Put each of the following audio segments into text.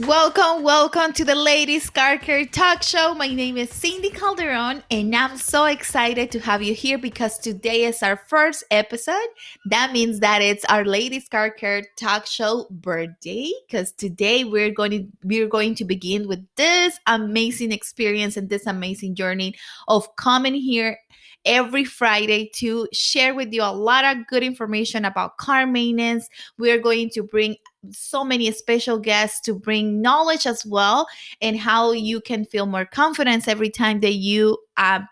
Welcome to the Ladies Car Care Talk Show. My name is Cindy Calderon, and I'm so excited to have you here because today is our first episode. That means that it's our Ladies Car Care Talk Show birthday. Because today we're going to begin with this amazing experience and this amazing journey of coming here every Friday to share with you a lot of good information about car maintenance. We're going to bring so many special guests to bring knowledge as well and how you can feel more confidence every time that you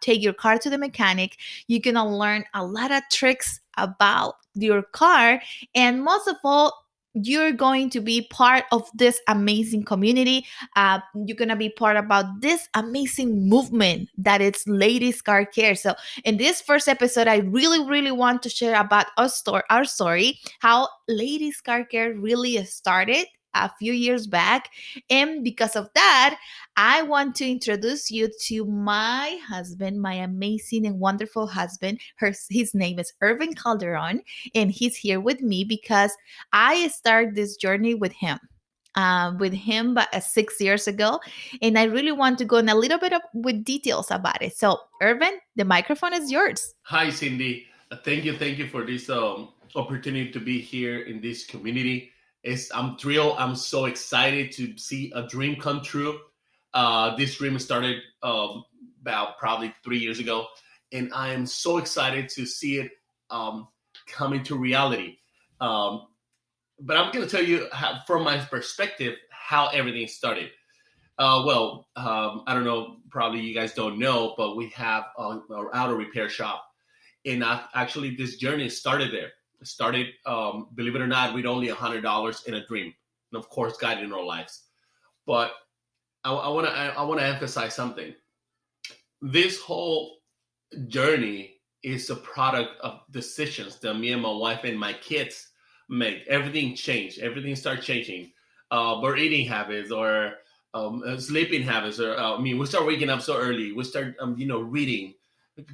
take your car to the mechanic. You're going to learn a lot of tricks about your car, and most of all, you're going to be part of this amazing community. You're going to be part about this amazing movement that it's Ladies Car Care. So in this first episode, I really want to share about our story, how Ladies Car Care really started a few years back. And because of that, I want to introduce you to my husband, my amazing and wonderful husband. His name is Irvin Calderon, and he's here with me because I started this journey with him. But 6 years ago, and I really want to go in a little bit with details about it. So, Irvin, the microphone is yours. Hi, Cindy. Thank you for this opportunity to be here in this community. I'm thrilled. I'm so excited to see a dream come true. This dream started about probably 3 years ago, and I am so excited to see it come into reality. Um, but I'm going to tell you, from my perspective, how everything started. I don't know. Probably you guys don't know, but we have an auto repair shop, and actually this journey started there. It started, believe it or not, with only $100 in a dream, and of course, God in our lives. But I want to emphasize something. This whole journey is a product of decisions that me and my wife and my kids make. Everything changed. Everything started changing. Our eating habits, or sleeping habits, or we start waking up so early. We start, reading,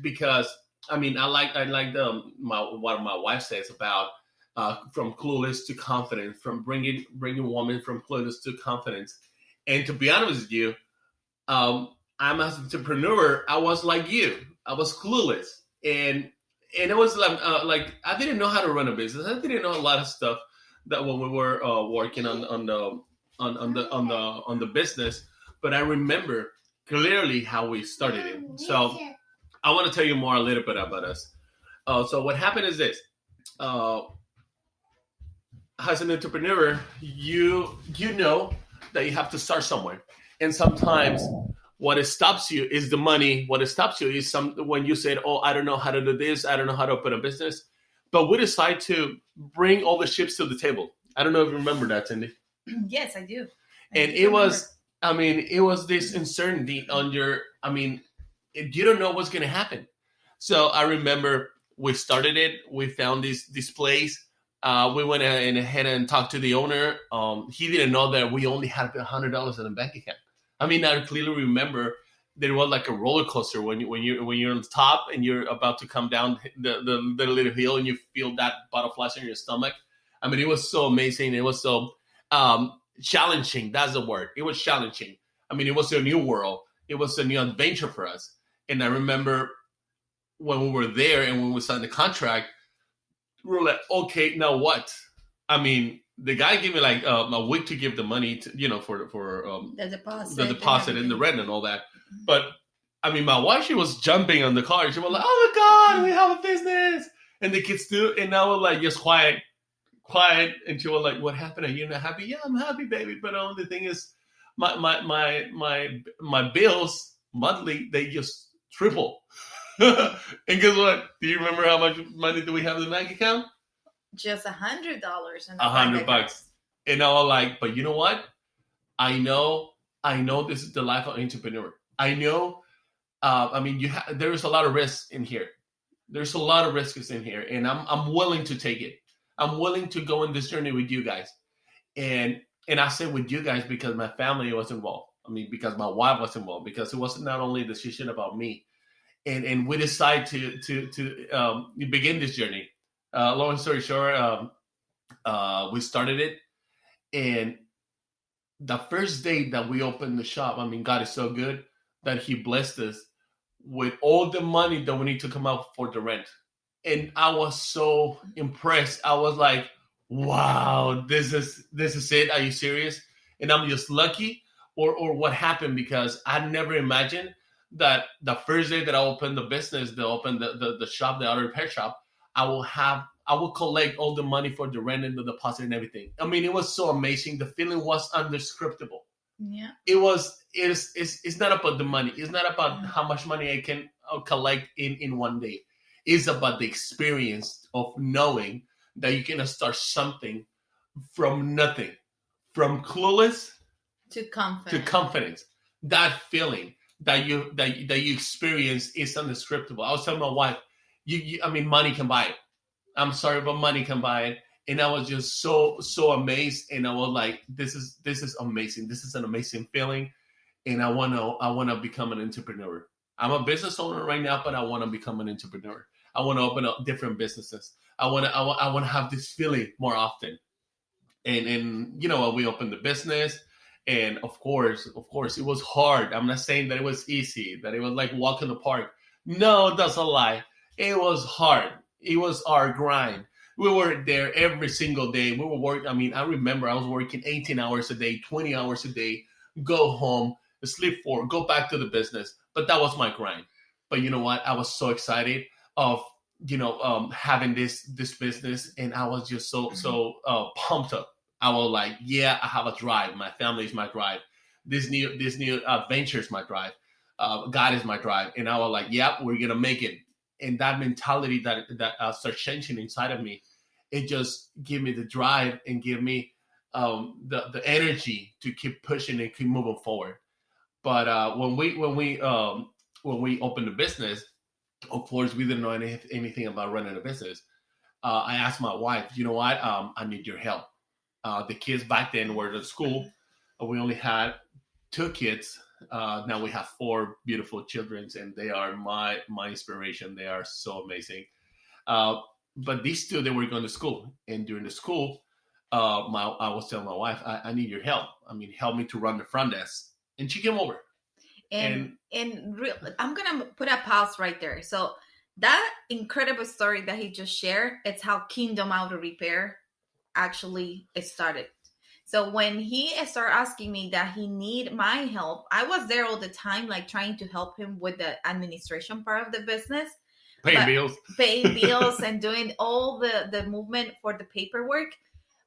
because I like what my wife says about from clueless to confident, from bringing woman from clueless to confidence. And to be honest with you, I'm as an entrepreneur. I was like you. I was clueless, and it was like I didn't know how to run a business. I didn't know a lot of stuff that when we were working on the business. But I remember clearly how we started it. So I want to tell you more a little bit about us. So what happened is this: uh, as an entrepreneur, you know that you have to start somewhere, and sometimes what it stops you is the money. What it stops you is when you said, "Oh, I don't know how to do this. I don't know how to open a business," but we decide to bring all the ships to the table. I don't know if you remember that, Cindy. Yes, I do. And it was, it was this uncertainty on your, you don't know what's going to happen. So I remember we started it. We found this place. We went ahead and talked to the owner. He didn't know that we only had $100 in the bank account. I clearly remember that it was like a roller coaster when you're on the top and you're about to come down the little hill and you feel that butterflies in your stomach. It was so amazing. It was so challenging. That's the word. It was challenging. It was a new world. It was a new adventure for us. And I remember when we were there and when we signed the contract, we were like, okay, now what? The guy gave me like a week to give the money to, for the deposit and the rent and all that. But my wife, she was jumping on the car. She was like, oh my God, we have a business. And the kids too. And I was like, just quiet. And she was like, what happened? Are you not happy? Yeah, I'm happy, baby. But the thing is, my bills monthly, they just triple. And guess what? Do you remember how much money do we have in the bank account? Just $100. $100. And I was like, but you know what? I know this is the life of an entrepreneur. I know, there's a lot of risks in here. There's a lot of risks in here, and I'm willing to take it. I'm willing to go on this journey with you guys. And I say with you guys because my family was involved. Because my wife was involved, because it wasn't not only a decision about me. And we decided to begin this journey. Long story short, we started it, and the first day that we opened the shop, I mean, God is so good that He blessed us with all the money that we need to come out for the rent. And I was so impressed. I was like, wow, this is it. Are you serious? And I'm just lucky, or what happened, because I never imagined that the first day that I opened the business, they opened the shop, the auto repair shop, I will collect all the money for the rent and the deposit and everything. I mean, it was so amazing. The feeling was undescribable. Yeah. It's not about the money. It's not about how much money I can collect in one day. It's about the experience of knowing that you can start something from nothing, from clueless To to confident. confidence. That feeling that you experience is undescribable. I was telling my wife, I mean, money can buy it. I'm sorry, but money can buy it. And I was just so amazed, and I was like, this is amazing. This is an amazing feeling, and I wanna become an entrepreneur. I'm a business owner right now, but I want to become an entrepreneur. I want to open up different businesses. I want to have this feeling more often. And we opened the business, and of course it was hard. I'm not saying that it was easy, that it was like walk in the park. No, that's a lie. It was hard. It was our grind. We were there every single day. We were working. I mean, I remember I was working 18 hours a day, 20 hours a day, go home, sleep 4, go back to the business. But that was my grind. But you know what, I was so excited of having this business, and I was just so pumped up. I was like, yeah, I have a drive. My family is my drive. This new venture is my drive. God is my drive. And I was like, yeah, we're gonna make it. And that mentality that starts changing inside of me, it just give me the drive and give me the energy to keep pushing and keep moving forward. But when we opened the business, of course, we didn't know anything about running a business. I asked my wife, you know what? I need your help. The kids back then were at school. We only had 2 kids. Now we have 4 beautiful children, and they are my inspiration. They are so amazing. Uh, but these 2, they were going to school, and during the school, I was telling my wife, I need your help. I mean, help me to run the front desk. And she came over. I'm gonna put a pause right there. So that incredible story that he just shared, it's how Kingdom Auto Repair actually started. So when he started asking me that he need my help, I was there all the time, like trying to help him with the administration part of the business, Paying bills. paying bills and doing all the movement for the paperwork.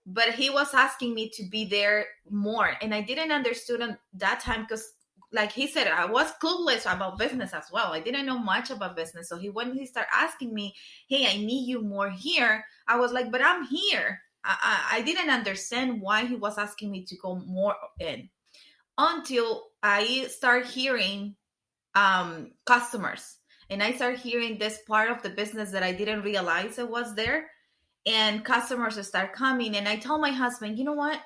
But he was asking me to be there more, and I didn't understand at that time because, like he said, I was clueless about business as well. I didn't know much about business. So when he started asking me, hey, I need you more here, I was like, but I'm here. I didn't understand why he was asking me to go more in, until I start hearing customers, and I start hearing this part of the business that I didn't realize it was there. And customers start coming, and I tell my husband, you know what?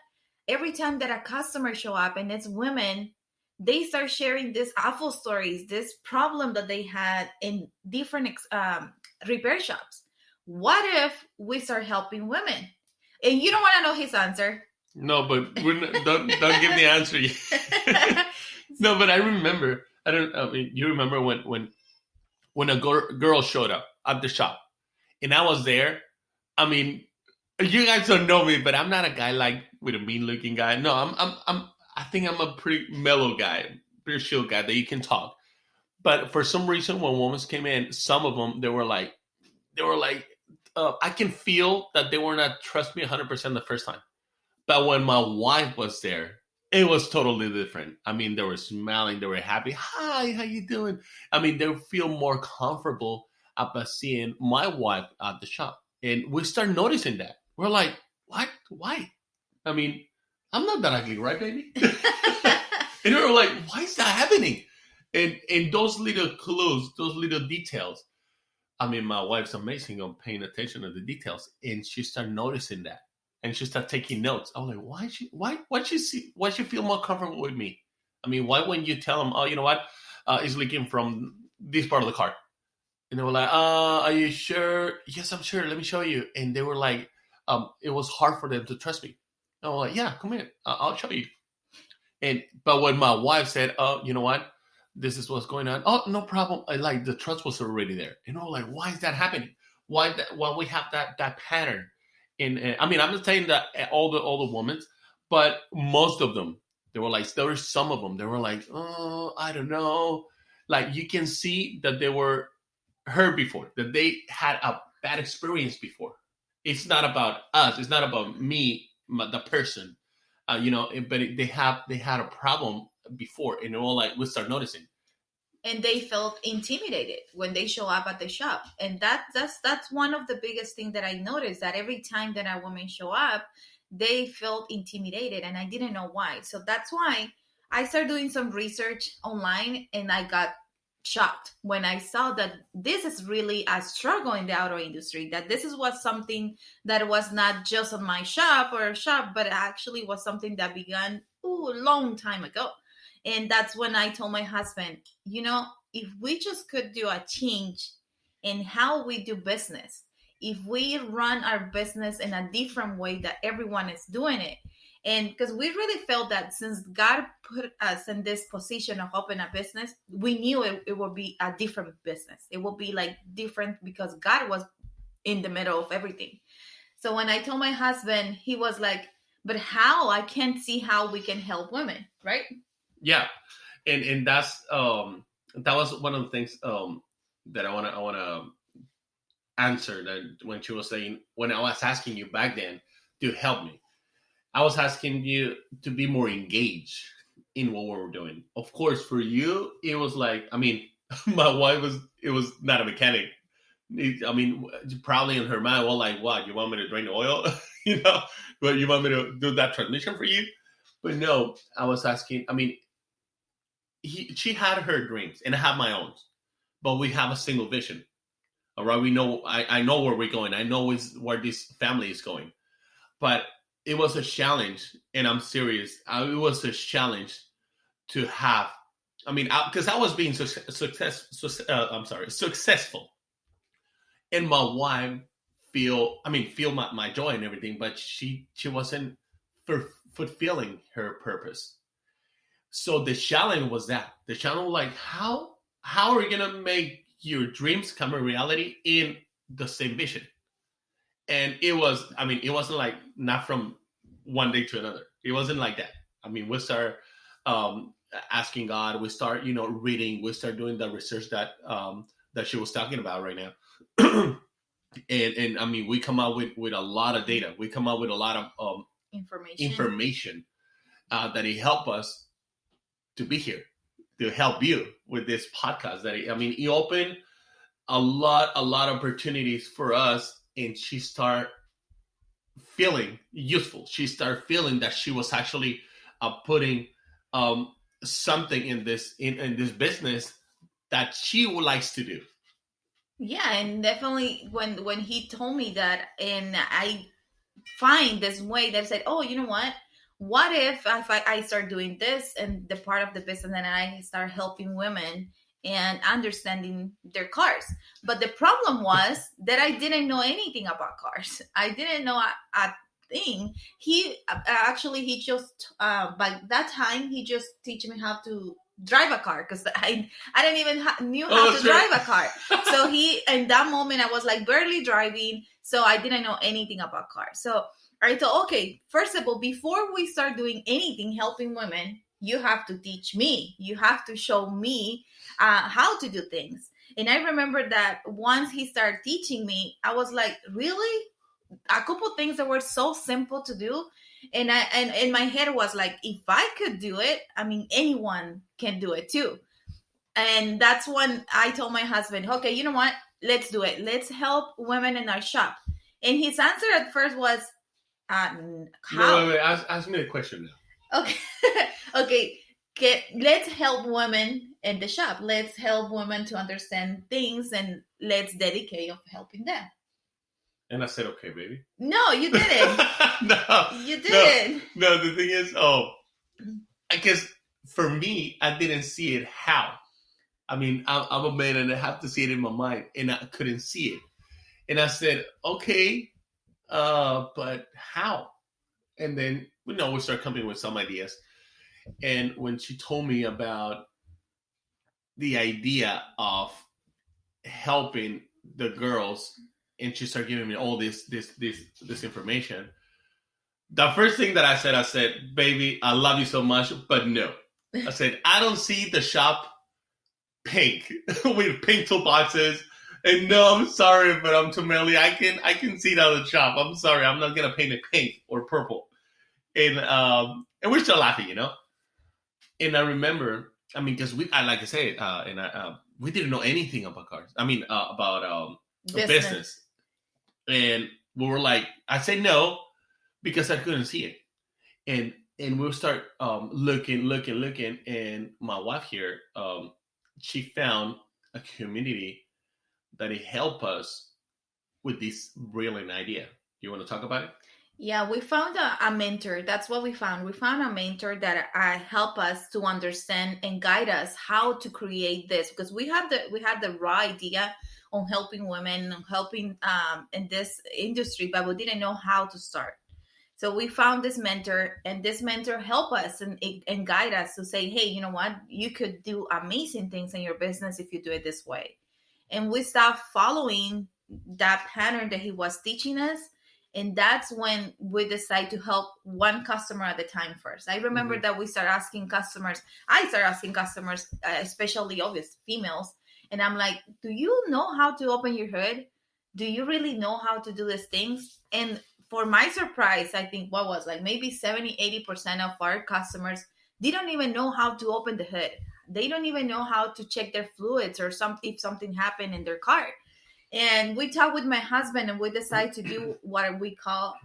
Every time that a customer show up, and it's women, they start sharing these awful stories, this problem that they had in different repair shops. What if we start helping women? And you don't want to know his answer. No, but don't give the answer yet. No, but I remember. I mean, you remember when a girl showed up at the shop, and I was there. I mean, you guys don't know me, but I'm not a guy like with a mean looking guy. No, I think I'm a pretty mellow guy, pretty chill guy that you can talk. But for some reason, when women came in, some of them they were like, I can feel that they were not trust me 100% the first time. But when my wife was there, it was totally different. I mean, they were smiling, they were happy. Hi, how you doing? I mean, they feel more comfortable about seeing my wife at the shop, and we start noticing that. We're like, what? Why? I mean, I'm not that ugly, right, baby? And we were like, why is that happening? And those little clues, those little details. I mean, my wife's amazing on paying attention to the details, and she started noticing that, and she started taking notes. I was like, why she feel more comfortable with me? I mean, why wouldn't you tell them, oh, you know what, it's leaking from this part of the car? And they were like, are you sure? Yes, I'm sure. Let me show you. And they were like, it was hard for them to trust me. I was like, yeah, come in. I'll show you. But when my wife said, "Oh, you know what? This is what's going on." Oh, no problem. Like the trust was already there. Like why is that happening? Why we have that pattern? I mean, I'm not saying that all the women, but most of them, they were like, there were some of them, they were like, oh, I don't know. Like you can see that they were hurt before, that they had a bad experience before. It's not about us. It's not about me, the person. They had a problem before, and all like we start noticing. And they felt intimidated when they show up at the shop, and that's one of the biggest things that I noticed, that every time that a woman show up, they felt intimidated, and I didn't know why. So that's why I started doing some research online, and I got shocked when I saw that this is really a struggle in the auto industry, that this is was something that was not just on my shop, but actually was something that began a long time ago. And that's when I told my husband, if we just could do a change in how we do business, if we run our business in a different way that everyone is doing it. And because we really felt that since God put us in this position of open a business, we knew it would be a different business. It would be like different because God was in the middle of everything. So when I told my husband, he was like, but how? I can't see how we can help women, right? Yeah, and that was one of the things that I wanna answer, that when she was saying, when I was asking you back then to help me, I was asking you to be more engaged in what we were doing. Of course, for you, it was like, I mean, my wife was not a mechanic. I mean, probably in her mind, well, like, what, you want me to drain the oil? But you want me to do that transmission for you? But no, I was asking, I mean, she had her dreams and I have my own, but we have a single vision. All right, we know, I know where we're going. I know where this family is going. But it was a challenge, and I'm serious. It was a challenge to have. I mean, because I was being successful, and my wife feel my joy and everything, but she wasn't fulfilling her purpose. So the challenge was that the challenge was like, how are you gonna make your dreams come a reality in the same vision? And it was, I mean, it wasn't like, not from one day to another. It wasn't like that. I mean, we start asking God, we start reading, we start doing the research that she was talking about right now. and I mean, we come out with a lot of data, we come out with a lot of information that it help us to be here, to help you with this podcast. I mean, it opened a lot of opportunities for us, and she start feeling useful. She started feeling that she was actually putting something in this business that she would likes to do. Yeah, and definitely when he told me that, and I find this way that said, oh, you know what if I start doing this and the part of the business, and I start helping women and understanding their cars. But the problem was that I didn't know anything about cars. I didn't know a thing. He actually, he just by that time, he just teach me how to drive a car, because I didn't even knew how to drive a car. So he, in that moment, I was like barely driving, so I didn't know anything about cars. So I thought, okay, first of all, before we start doing anything helping women, you have to teach me. You have to show me how to do things. And I remember that once he started teaching me, I was like, really? A couple things that were so simple to do. And in my head was like, if I could do it, I mean, anyone can do it too. And that's when I told my husband, okay, you know what? Let's do it. Let's help women in our shop. And his answer at first was, how? No, wait. Ask me a question now. Okay. Okay. Let's help women in the shop. Let's help women to understand things, and let's dedicate of helping them. And I said, okay, baby. No, you didn't. No. You didn't. No, the thing is, I guess for me, I didn't see it how. I mean, I'm a man and I have to see it in my mind, and I couldn't see it. And I said, okay, but how? And then, we start coming with some ideas. And when she told me about the idea of helping the girls, and she started giving me all this information, the first thing that I said, baby, I love you so much, but no. I said, I don't see the shop pink with pink toolboxes. And no, I'm sorry, but I'm too manly. I can see it on the shop. I'm sorry, I'm not gonna paint it pink or purple. And we're still laughing, you know. And I remember, I mean, because like I said, we didn't know anything about cars. I mean, about business, and we were like, I said no because I couldn't see it, and we'll start looking, and my wife here, she found a community that it helped us with this brilliant idea. You want to talk about it? Yeah, we found a mentor. That's what we found. We found a mentor that help us to understand and guide us how to create this, because we had the raw idea on helping women, on helping in this industry, but we didn't know how to start. So we found this mentor, and this mentor helped us and guide us to say, hey, you know what? You could do amazing things in your business if you do it this way. And we stopped following that pattern that he was teaching us. And that's when we decide to help one customer at a time first. I remember that we start asking customers, I start asking customers, especially obvious females, and I'm like, do you know how to open your hood? Do you really know how to do these things? And for my surprise, I think what was like maybe 70-80% of our customers, they don't even know how to open the hood. They don't even know how to check their fluids or if something happened in their car. And we talked with my husband, and we decided to do what we call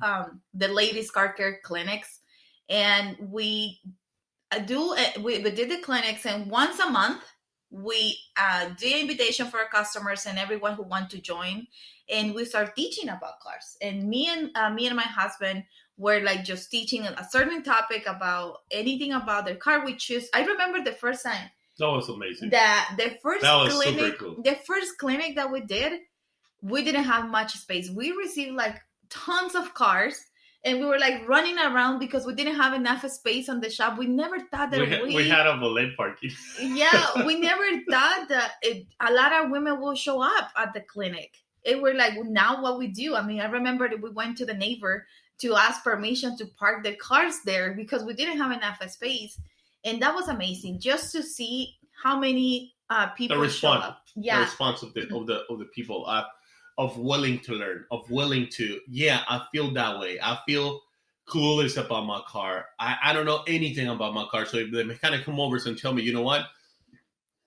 the ladies car care clinics. And we did the clinics, and once a month we do invitation for our customers and everyone who want to join, and we start teaching about cars. And me and my husband were like just teaching a certain topic about anything about their car we choose. I remember the first time That was amazing. The first That was clinic, super cool. the first clinic that we did, we didn't have much space. We received like tons of cars, and we were like running around because we didn't have enough space on the shop. We never thought that we had a valet parking. Yeah, we never thought that a lot of women will show up at the clinic. It were like, now what we do. I mean, I remember that we went to the neighbor to ask permission to park the cars there because we didn't have enough space. And that was amazing just to see how many people show up. Yeah, the response of the people of willing to learn, of willing to, yeah, I feel that way. I feel clueless about my car. I don't know anything about my car. So if the mechanic come over and tell me, you know what,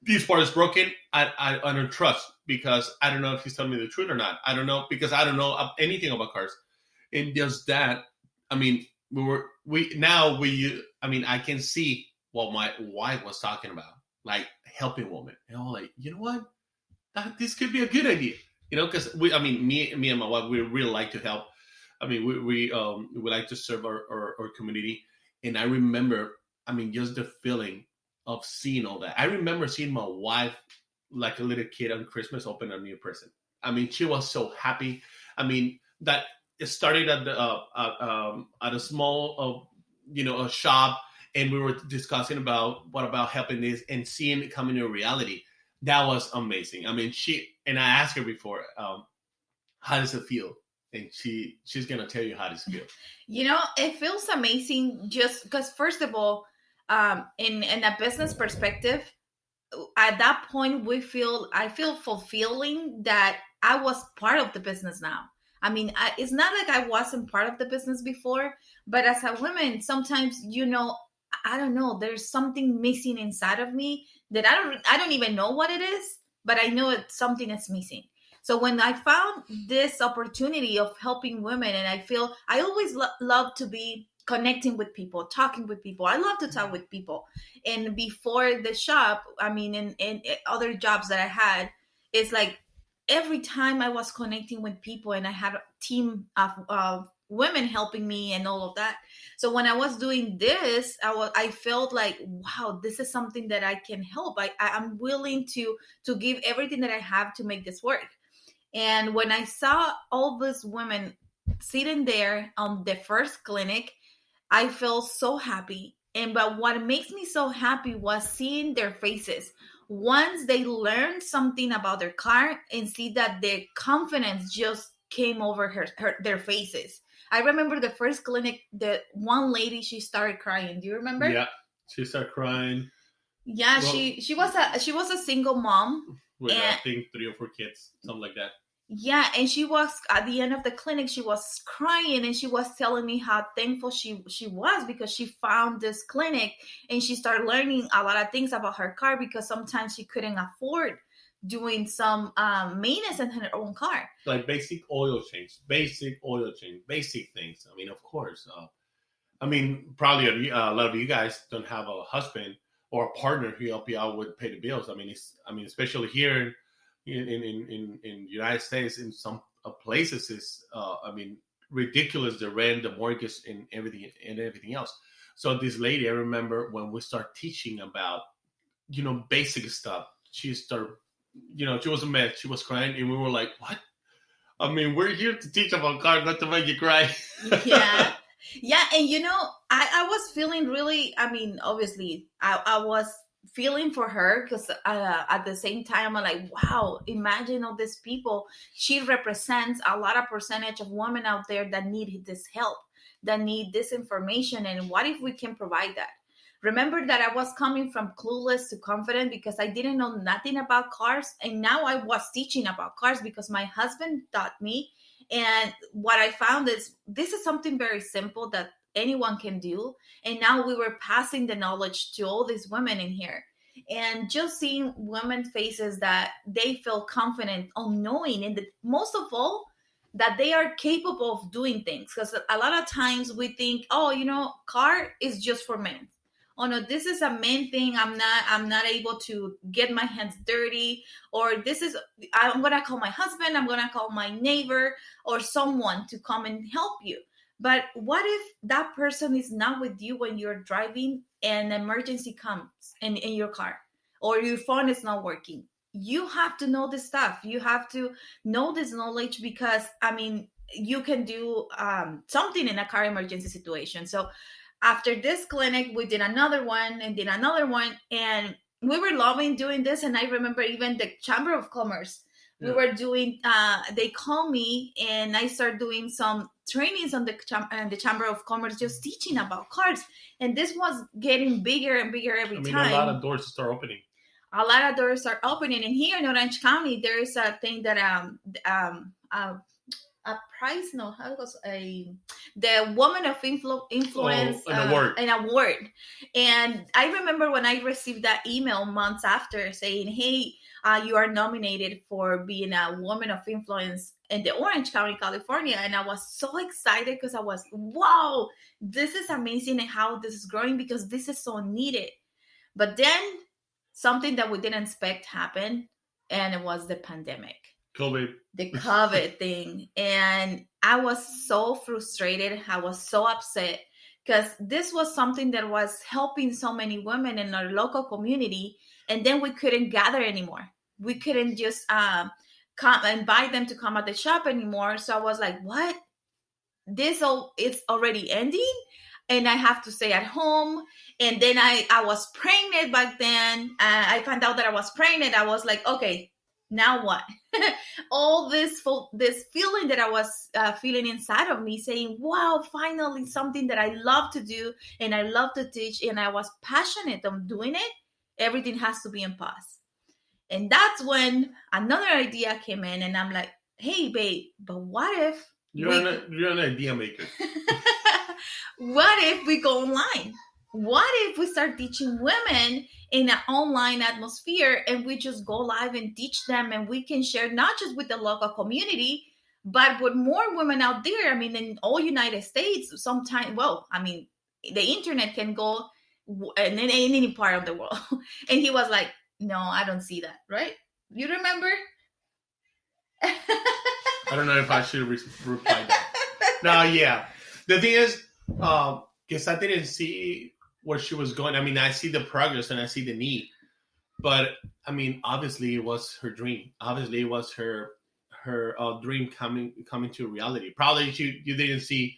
this part is broken, I don't trust, because I don't know if he's telling me the truth or not. I don't know, because I don't know anything about cars. And just that, I mean, I can see what my wife was talking about, like helping women. And I'm like, you know what? This could be a good idea. You know, because me and my wife, we really like to help. I mean, we like to serve our community. And I remember, I mean, just the feeling of seeing all that. I remember seeing my wife like a little kid on Christmas open a new present. I mean, she was so happy. I mean, that it started at a small, a shop, and we were discussing about what about helping this and seeing it come into reality. That was amazing. I mean, I asked her before, how does it feel? And she's gonna tell you how does it feel. You know, it feels amazing just because, first of all, in a business perspective, at that point I feel fulfilling that I was part of the business now. I mean, it's not like I wasn't part of the business before, but as a woman, sometimes, I don't know, there's something missing inside of me that I don't even know what it is, but I know it's something that's missing. So when I found this opportunity of helping women, and I always love to be connecting with people, talking with people. I love to talk with people. And before the shop, I mean, in other jobs that I had, it's like every time I was connecting with people, and I had a team of women helping me and all of that. So when I was doing this, I felt like, wow, this is something that I can help. I'm willing to give everything that I have to make this work. And when I saw all these women sitting there on the first clinic, I felt so happy. But what makes me so happy was seeing their faces once they learned something about their car and see that the confidence just came over their faces. I remember the first clinic, the one lady, she started crying. Do you remember? Yeah, she started crying. Yeah, Well, she was a single mom, with I and think 3 or 4 kids, something like that. yeah, and she was at the end of the clinic, she was crying and she was telling me how thankful she was because she found this clinic and she started learning a lot of things about her car because sometimes she couldn't afford doing some maintenance in her own car. Like basic oil change, basic things. I mean, of course. I mean, probably a lot of you guys don't have a husband or a partner who help you out with pay the bills. I mean, especially here in United States, in some places, is I mean, ridiculous, the rent, the mortgage, and everything else. So this lady, I remember when we start teaching about basic stuff, she started, she was a mess. She was crying, and we were like, "What? I mean, we're here to teach about cars, not to make you cry." Yeah. Yeah, and I was feeling really, I mean, obviously, I was feeling for her because at the same time, I'm like, wow, imagine all these people. She represents a lot of percentage of women out there that need this help, that need this information. And what if we can provide that? Remember that I was coming from clueless to confident because I didn't know nothing about cars. And now I was teaching about cars because my husband taught me. And what I found is this is something very simple that anyone can do. And now we were passing the knowledge to all these women in here. And just seeing women's faces that they feel confident on knowing, and most of all, that they are capable of doing things. Because a lot of times we think, oh, car is just for men. Oh no, this is a main thing. I'm not able to get my hands dirty, or I'm gonna call my husband, I'm gonna call my neighbor or someone to come and help you. But what if that person is not with you when you're driving and an emergency comes in your car, or your phone is not working? You have to know this stuff. You have to know this knowledge because I mean you can do something in a car emergency situation. So after this clinic, we did another one and did another one, and we were loving doing this. And I remember even the Chamber of Commerce, we were doing. They called me, and I started doing some trainings on the Chamber of Commerce, just teaching about cars. And this was getting bigger and bigger every time. A lot of doors start opening. A lot of doors are opening, and here in Orange County, there is a thing that a prize, no, how it was the woman of influence, an award. And I remember when I received that email months after saying, hey, you are nominated for being a woman of influence in the Orange County, California. And I was so excited because I was, wow, this is amazing and how this is growing because this is so needed. But then something that we didn't expect happened, and it was the pandemic. The COVID thing. And I was so frustrated. I was so upset because this was something that was helping so many women in our local community. And then we couldn't gather anymore. We couldn't just come invite them to come at the shop anymore. So I was like, what? It's already ending? And I have to stay at home. And then I was pregnant back then. I found out that I was pregnant. I was like, okay, now what? All this feeling that I was feeling inside of me, saying, wow, finally something that I love to do and I love to teach and I was passionate on doing it. Everything has to be in pause. And that's when another idea came in, and I'm like, hey babe, but what if you're an idea maker? What if we go online? What if we start teaching women in an online atmosphere and we just go live and teach them, and we can share not just with the local community, but with more women out there? I mean, in all United States, sometimes, well, I mean, the internet can go in any part of the world. And he was like, no, I don't see that, right? You remember? I don't know if I should reply that. No, yeah. The thing is, because I didn't see where she was going. I mean, I see the progress and I see the need, but I mean, obviously, it was her dream. Obviously, it was her dream coming to reality. Probably you didn't see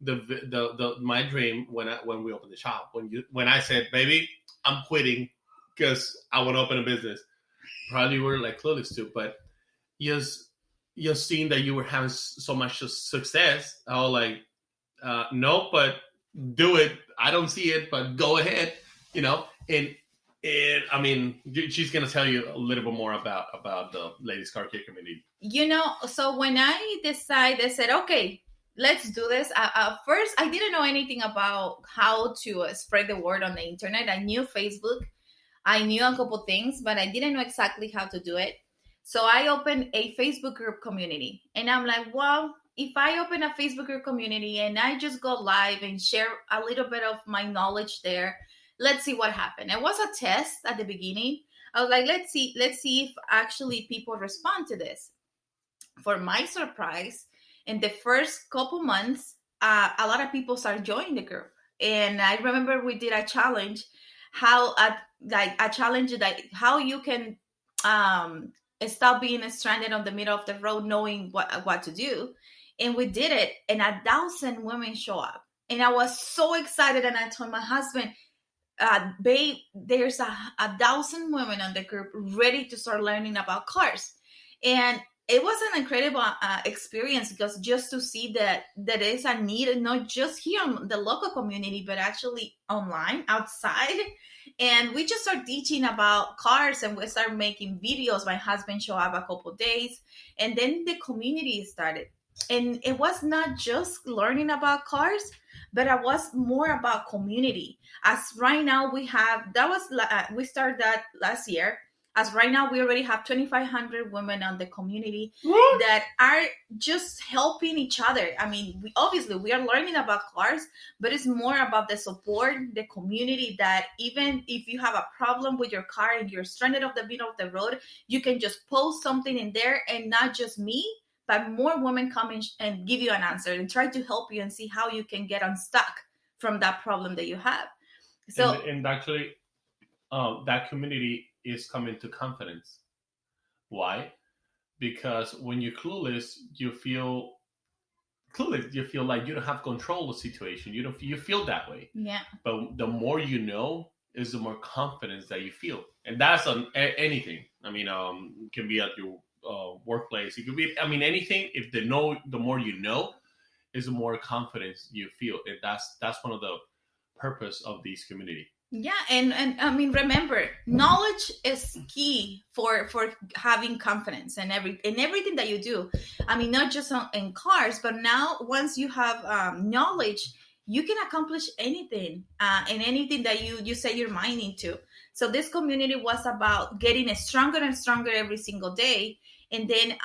the my dream when we opened the shop, when I said, baby, I'm quitting because I want to open a business. Probably were like clueless too, but just just seeing that you were having so much success, I was like, no, but do it. I don't see it, but go ahead, and I mean, she's gonna tell you a little bit more about the ladies car care community. So when I decided, I said, okay, let's do this. First, I didn't know anything about how to spread the word on the internet. I knew Facebook, I knew a couple things, but I didn't know exactly how to do it. So I opened a Facebook group community, and I'm like, well, if I open a Facebook group community and I just go live and share a little bit of my knowledge there, let's see what happened. It was a test at the beginning. I was like, let's see if actually people respond to this. For my surprise, in the first couple months, a lot of people started joining the group. And I remember we did a challenge, a challenge that how you can stop being stranded on the middle of the road, knowing what to do. And we did it, and 1,000 women show up. And I was so excited, and I told my husband, babe, there's 1,000 women on the group ready to start learning about cars. And it was an incredible experience, because just to see that there is a need, not just here in the local community, but actually online, outside. And we just started teaching about cars, and we started making videos. My husband showed up a couple of days, and then the community started. And it was not just learning about cars, but it was more about community. As right now we started that last year. As right now, we already have 2,500 women on the community that are just helping each other. I mean, we are learning about cars, but it's more about the support, the community, that even if you have a problem with your car and you're stranded off the middle of the road, you can just post something in there, and not just me, but more women come in and give you an answer and try to help you and see how you can get unstuck from that problem that you have. So, and actually, that community is coming to confidence. Why? Because when you're clueless, you feel clueless. You feel like you don't have control of the situation. You feel that way. Yeah. But the more you know, is the more confidence that you feel, and that's on anything. I mean, it can be at your workplace. It could be, I mean, anything. If the more you know, is the more confidence you feel, and that's one of the purpose of this community. Yeah, and I mean, remember, knowledge is key for having confidence in everything that you do. I mean, not just in cars, but now once you have knowledge, you can accomplish anything and anything that you set your mind into. So this community was about getting stronger and stronger every single day. And then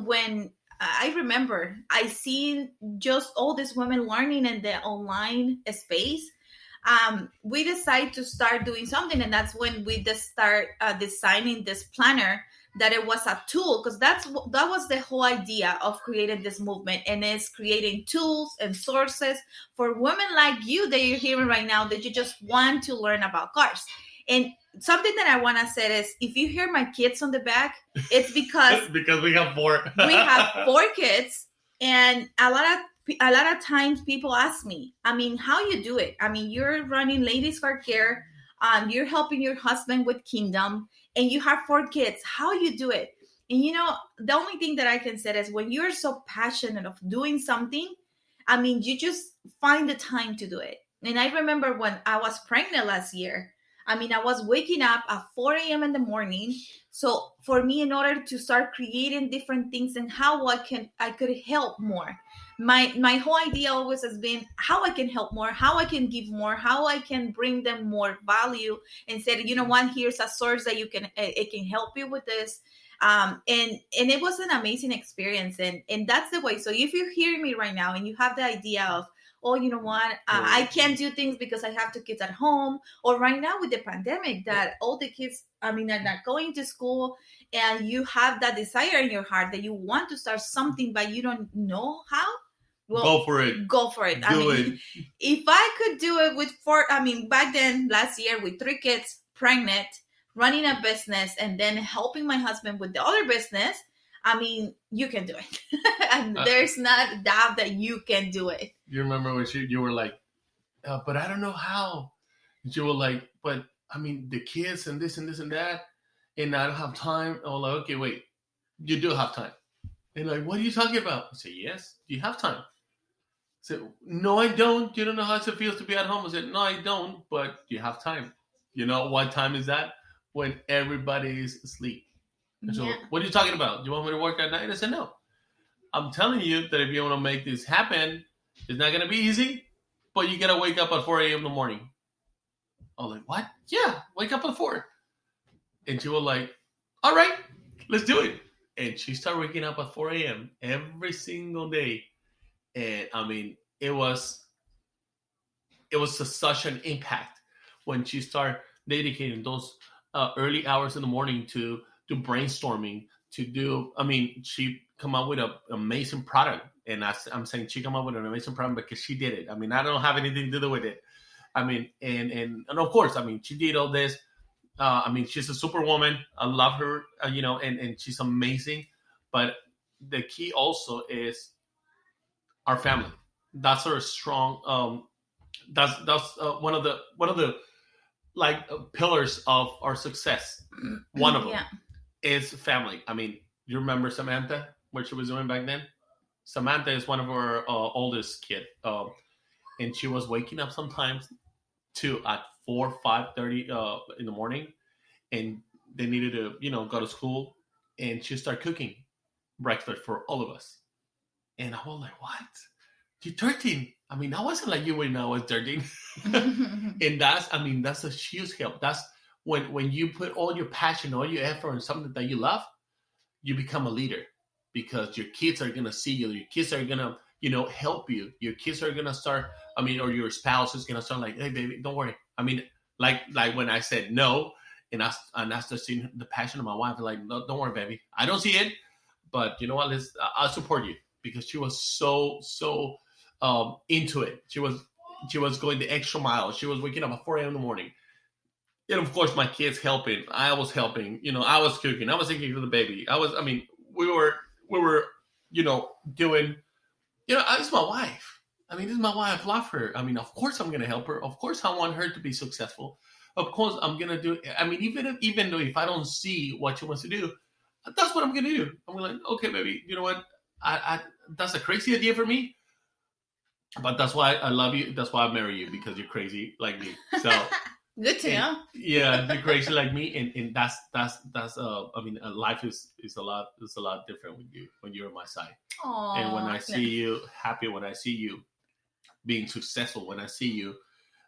when I remember, I seen just all these women learning in the online space. We decided to start doing something, and that's when we just start designing this planner, that it was a tool, because that was the whole idea of creating this movement, and it's creating tools and sources for women like you that you're hearing right now, that you just want to learn about cars. And something that I want to say is, if you hear my kids on the back, it's because because we have four. We have 4 kids, and a lot of times people ask me, I mean, how you do it? I mean, you're running Ladies Car Care, you're helping your husband with Kingdom, and you have 4 kids. How you do it? And the only thing that I can say is, when you're so passionate of doing something, I mean, you just find the time to do it. And I remember when I was pregnant last year, I mean, I was waking up at 4 a.m. in the morning. So for me, in order to start creating different things and how I could help more, my whole idea always has been how I can help more, how I can give more, how I can bring them more value, and say, what, here's a source that it can help you with this. And it was an amazing experience. And that's the way. So if you're hearing me right now and you have the idea of, oh, you know what, I can't do things because I have 2 kids at home, or right now with the pandemic that all the kids, I mean, are not going to school, and you have that desire in your heart that you want to start something, but you don't know how. Well, go for it. Go for it. Do it. If I could do it with 4, I mean, back then, last year, with 3 kids, pregnant, running a business, and then helping my husband with the other business, I mean, you can do it. And there's not doubt that you can do it. You remember when you were like, but I don't know how. And you were like, but I mean, the kids and this and this and that, and I don't have time. I was like, okay, wait, you do have time. And like, what are you talking about? I said, yes, you have time. I said, no, I don't. You don't know how it feels to be at home. I said, no, I don't, but you have time. You know what time is that? When everybody's asleep. And so, Yeah. what are you talking about? You want me to work at night? I said, no. I'm telling you that if you want to make this happen, it's not going to be easy, but you got to wake up at 4 a.m. in the morning. I was like, what? Yeah, wake up at 4. And she was like, all right, let's do it. And she started waking up at 4 a.m. every single day. And I mean, it was such an impact when she started dedicating those early hours in the morning to brainstorming to do. I mean, she come up with an amazing product, and I'm saying she come up with an amazing product because she did it. I mean, I don't have anything to do with it. I mean, and of course, I mean, she did all this. I mean, she's a superwoman. I love her, and she's amazing. But the key also is our family. That's our strong. That's one of the like pillars of our success. One of them Yeah. is family. I mean, you remember Samantha, what she was doing back then? Samantha is one of our oldest kid, and she was waking up sometimes to at 4, 5:30 in the morning, and they needed to go to school, and she started cooking breakfast for all of us. And I was like, what? You're 13. I mean, I wasn't like you when I was 13. And that's a huge help. That's when you put all your passion, all your effort on something that you love, you become a leader because your kids are gonna see you. Your kids are gonna, help you. Your kids are gonna start. I mean, or your spouse is gonna start like, hey, baby, don't worry. I mean, like when I said no, and I started seeing the passion of my wife, like, no, don't worry, baby. I don't see it, but you know what? I'll support you because she was so into it. She was going the extra mile. She was waking up at 4 a.m. in the morning. And of course, my kids helping. I was helping. I was cooking. I was taking care of the baby. I mean, we were, doing. It's my wife. I mean, this is my wife. I love her. I mean, of course, I'm gonna help her. Of course, I want her to be successful. Of course, I'm gonna do. I mean, even though if I don't see what she wants to do, that's what I'm gonna do. I'm gonna like, okay, baby. You know what? I that's a crazy idea for me, but that's why I love you. That's why I marry you because you're crazy like me. So Good to know. yeah, you're crazy like me, and that's I mean, life is a lot different when you're on my side, and when I Oh, see you happy, when I see you being successful, when I see you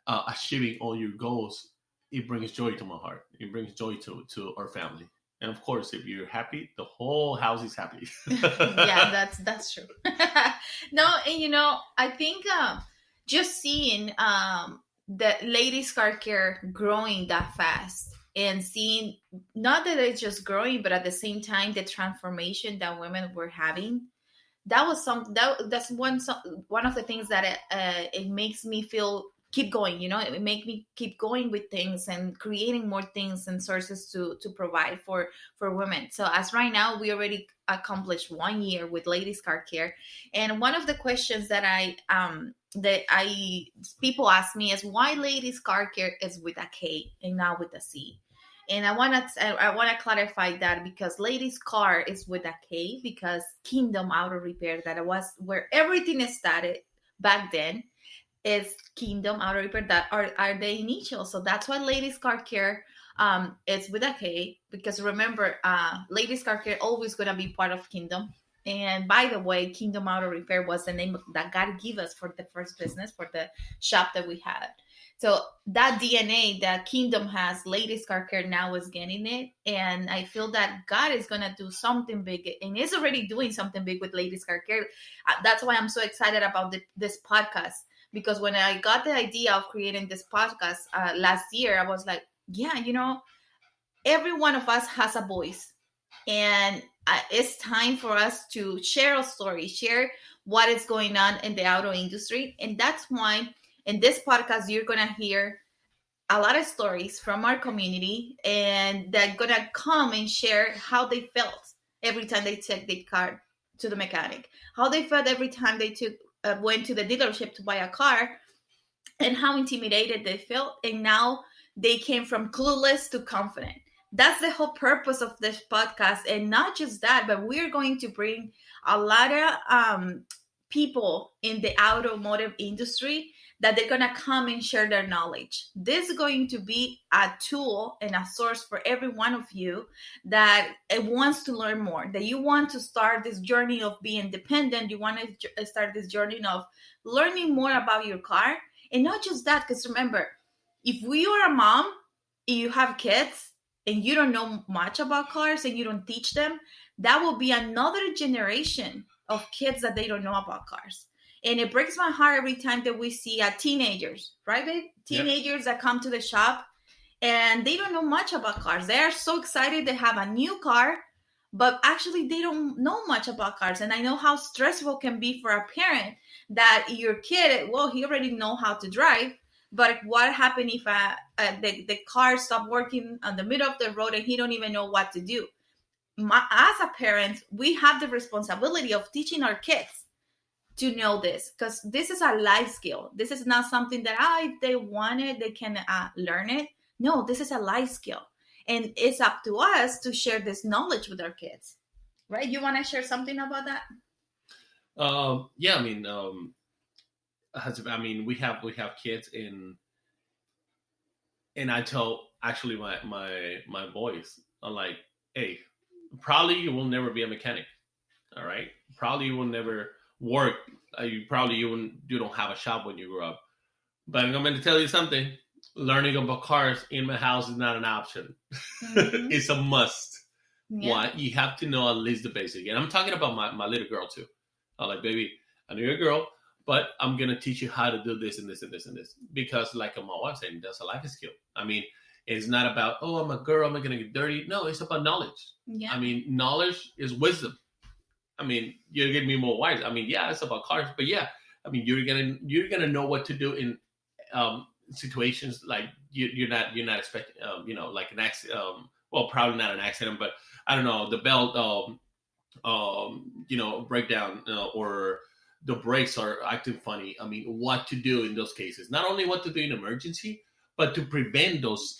achieving all your goals, it brings joy to my heart. It brings joy to our family, and of course, if you're happy, the whole house is happy. yeah, that's true. No, and I think just seeing the ladies car care growing that fast and seeing not that it's just growing, but at the same time the transformation that women were having, that was that's one of the things that it makes me feel keep going. It make me keep going with things and creating more things and sources to provide for women. So as right now we already accomplished 1 year with ladies car care, and one of the questions that I people ask me is why ladies car care is with a K and not with a C. And I want to clarify that because ladies car is with a K because Kingdom Auto Repair, that it was where everything started back then, is Kingdom Auto Repair, that are the initials. So that's why ladies car care is with a K, because remember, ladies car care always gonna be part of Kingdom. And by the way, Kingdom Auto Repair was the name that God gave us for the first business, for the shop that we had. So that DNA that Kingdom has, ladies car care now is getting it. And I feel that God is going to do something big and is already doing something big with ladies car care. That's why I'm so excited about this podcast, because when I got the idea of creating this podcast last year, I was like, yeah, every one of us has a voice, and it's time for us to share a story, share what is going on in the auto industry. And that's why in this podcast you're gonna hear a lot of stories from our community, and they're gonna come and share how they felt every time they took their car to the mechanic, how they felt every time they took went to the dealership to buy a car, and how intimidated they felt, and now they came from clueless to confident. That's the whole purpose of this podcast. And not just that, but we're going to bring a lot of people in the automotive industry that they're going to come and share their knowledge. This is going to be a tool and a source for every one of you that wants to learn more, that you want to start this journey of being independent. You want to start this journey of learning more about your car. And not just that, because remember, if you are a mom and you have kids and you don't know much about cars and you don't teach them, that will be another generation of kids that they don't know about cars. And it breaks my heart every time that we see teenagers, right, babe? Teenagers that come to the shop and they don't know much about cars. They are so excited they have a new car, but actually they don't know much about cars. And I know how stressful it can be for a parent that your kid, well, he already know how to drive, but what happened if the car stopped working on the middle of the road and he don't even know what to do? As a parent, we have the responsibility of teaching our kids to know this, because this is a life skill. This is not something that if they want it, they can learn it. No, this is a life skill. And it's up to us to share this knowledge with our kids. Right? You want to share something about that? Yeah, I mean, we have kids and I tell actually my boys, I'm like, hey, probably you will never be a mechanic. All right, probably you will never work. You don't have a shop when you grow up. But I'm going to tell you something. Learning about cars in my house is not an option. Mm-hmm. It's a must. Yeah. Why? You have to know at least the basic. And I'm talking about my little girl too. I'm like, baby, I know you're a girl, but I'm going to teach you how to do this and this and this and this. Because like my wife said, that's a life skill. I mean, it's not about, oh, I'm a girl, I'm going to get dirty. No, it's about knowledge. Yeah. I mean, knowledge is wisdom. I mean, you're getting me more wise. I mean, yeah, it's about cars, but yeah, I mean, you're gonna know what to do in situations like you're not expecting, like an accident. Well, probably not an accident, but I don't know, the belt, breakdown, or the brakes are acting funny. I mean, what to do in those cases? Not only what to do in emergency, but to prevent those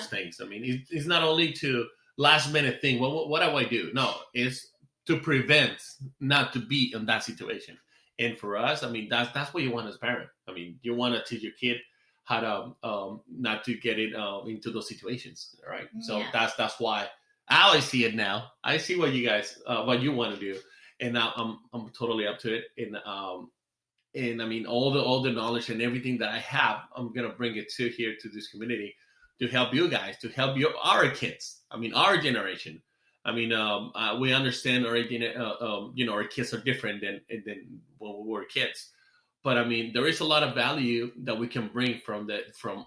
things. I mean, it's not only to last minute thing. Well, what do I do? No, it's to prevent, not to be in that situation. And for us, I mean, that's what you want as a parent. I mean, you want to teach your kid how to not to get it into those situations, right? Yeah. So that's why I always see it now. I see what you guys what you want to do, and now I'm totally up to it. And I mean, all the knowledge and everything that I have, I'm gonna bring it to this community to help you guys, to help our kids. I mean, our generation. I mean, we understand already, our kids are different than when we were kids. But I mean, there is a lot of value that we can bring from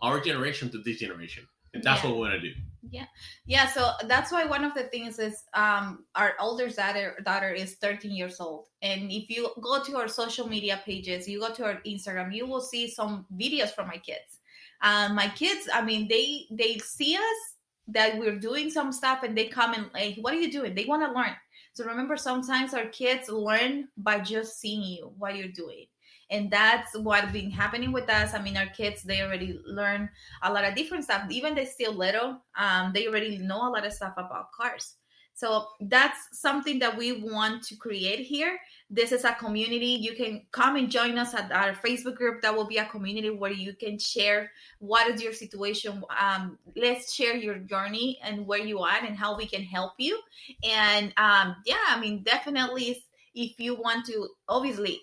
our generation to this generation. And that's what we want to do. Yeah. Yeah. So that's why one of the things is our older daughter is 13 years old. And if you go to our social media pages, you go to our Instagram, you will see some videos from my kids. My kids, I mean, they see us, that we're doing some stuff, and they come and, hey, what are you doing? They want to learn. So remember, sometimes our kids learn by just seeing you, what you're doing. And that's what's been happening with us. I mean, our kids, they already learn a lot of different stuff. Even they're still little, they already know a lot of stuff about cars. So that's something that we want to create here. This is a community. You can come and join us at our Facebook group. That will be a community where you can share what is your situation. Let's share your journey and where you are and how we can help you. And I mean, definitely, if you want to, obviously,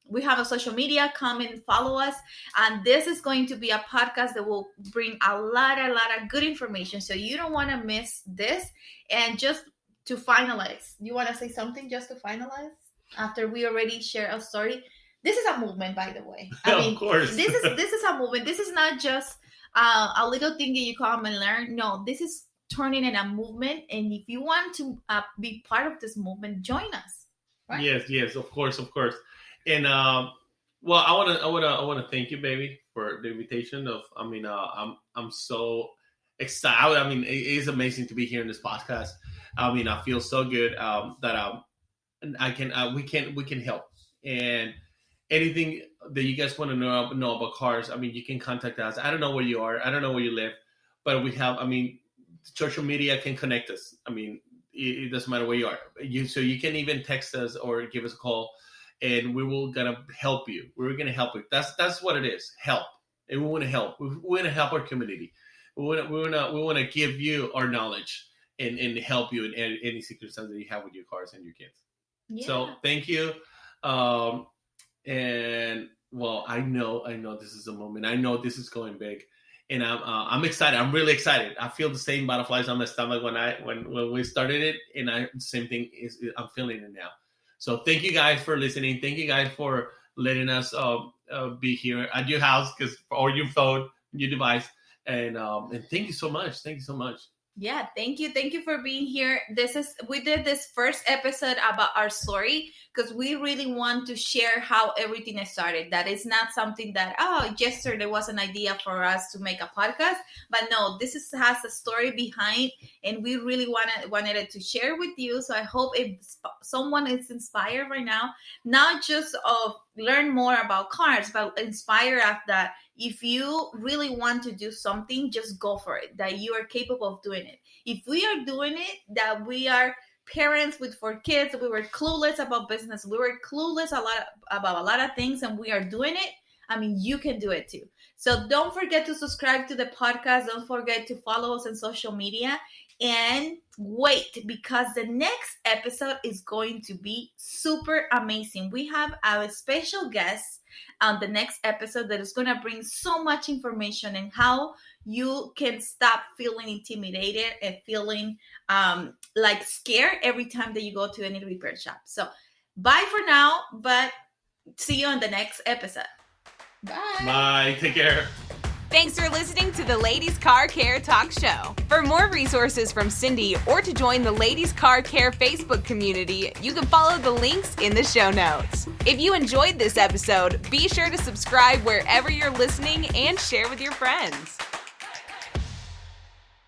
we have a social media. Come and follow us. And this is going to be a podcast that will bring a lot of good information. So you don't want to miss this. And just to finalize, you want to say something just to finalize after we already share a story? This is a movement, by the way. I mean, of course. this is a movement. This is not just a little thing that you come and learn. No, this is turning in a movement. And if you want to be part of this movement, join us. Right? Yes, of course. And well, I want to thank you, baby, for the invitation. I'm so excited. I mean, it is amazing to be here in this podcast. I mean, I feel so good that I can we can help, and anything that you guys want to know about cars, I mean, you can contact us. I don't know where you are. I don't know where you live, but we have, I mean, social media can connect us. I mean, it doesn't matter where you are. So you can even text us or give us a call, and we will gonna help you. We're gonna help you. That's what it is. Help, and we want to help. We want to help our community. We want to give you our knowledge and help you in any circumstance that you have with your cars and your kids. Yeah. So thank you. And well, I know this is a moment. I know this is going big, and I'm excited. I'm really excited. I feel the same butterflies on my stomach when we started it, and same thing is I'm feeling it now. So thank you guys for listening. Thank you guys for letting us be here at your house or your phone, your device, and thank you so much. Thank you so much. Yeah, thank you for being here. We did this first episode about our story because we really want to share how everything has started. That is not something that yesterday was an idea for us to make a podcast, but no, has a story behind, and we really wanted it to share with you. So I hope if someone is inspired right now, not just of learn more about cars, but inspire us that if you really want to do something, just go for it, that you are capable of doing it. If we are doing it, that we are parents with 4 kids, we were clueless about business, we were clueless about a lot of things, and we are doing it, I mean, you can do it too. So don't forget to subscribe to the podcast. Don't forget to follow us on social media. And wait, because the next episode is going to be super amazing. We have our special guest on the next episode that is going to bring so much information and how you can stop feeling intimidated and feeling like scared every time that you go to any repair shop. So bye for now, but see you on the next episode. Bye. Bye. Take care. Thanks for listening to the Ladies Car Care Talk Show. For more resources from Cindy or to join the Ladies Car Care Facebook community, you can follow the links in the show notes. If you enjoyed this episode, be sure to subscribe wherever you're listening and share with your friends.